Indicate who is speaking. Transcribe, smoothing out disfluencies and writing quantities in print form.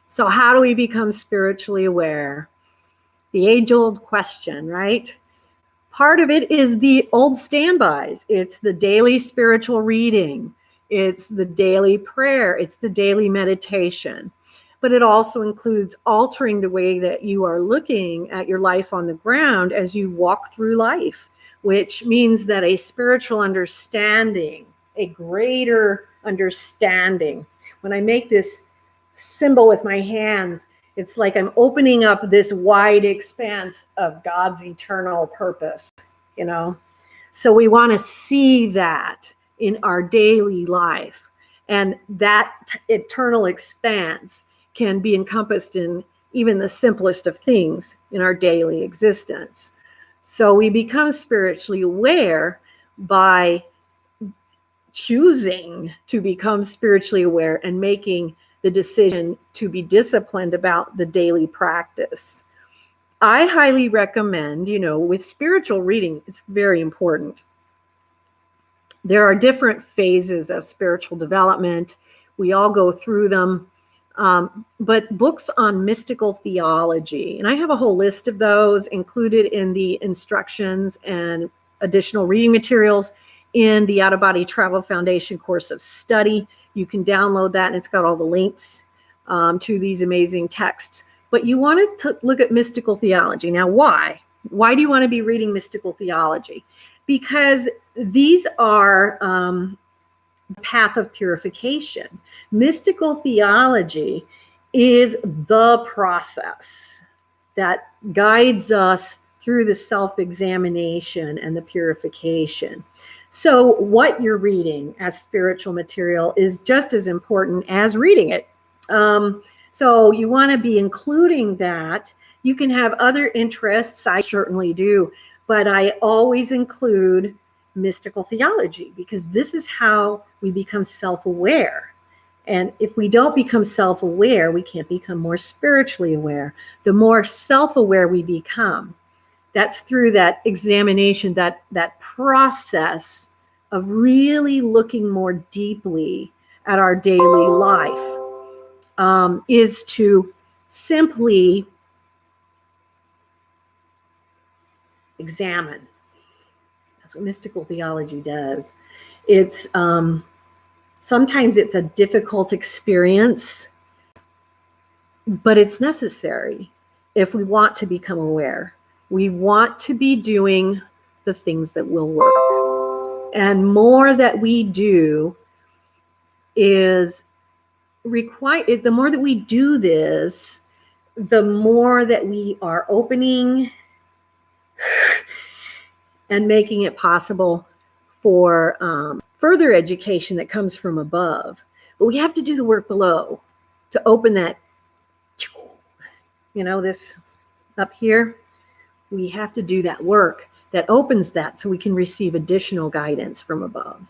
Speaker 1: So how do we become spiritually aware? The age-old question, right? Part of it is the old standbys. It's the daily spiritual reading. It's the daily prayer. It's the daily meditation. But it also includes altering the way that you are looking at your life on the ground as you walk through life, which means that a spiritual understanding, a greater understanding. When I make this symbol with my hands, it's like I'm opening up this wide expanse of God's eternal purpose, you know? So we want to see that in our daily life. And that eternal expanse can be encompassed in even the simplest of things in our daily existence. So we become spiritually aware by choosing to become spiritually aware and making the decision to be disciplined about the daily practice. I highly recommend, with spiritual reading, it's very important. There are different phases of spiritual development. We all go through them. But books on mystical theology, and I have a whole list of those included in the instructions and additional reading materials in the Out of Body Travel Foundation course of study. You can download that, and it's got all the links to these amazing texts. But you want to look at mystical theology. Now, why? Why do you want to be reading mystical theology? Because these are the path of purification. Mystical theology is the process that guides us through the self-examination and the purification. So what you're reading as spiritual material is just as important as reading it. So you want to be including that. You can have other interests. I certainly do, but I always include mystical theology because this is how we become self-aware. And if we don't become self-aware, we can't become more spiritually aware. The more self-aware we become, that's through that examination, that process of really looking more deeply at our daily life, is to simply examine. That's what mystical theology does. It's sometimes it's a difficult experience, but it's necessary if we want to become aware. We want to be doing the things that will work. And more that we do is required. The more that we do this, the more that we are opening and making it possible for further education that comes from above. But we have to do the work below to open that, this up here. We have to do that work that opens that so we can receive additional guidance from above.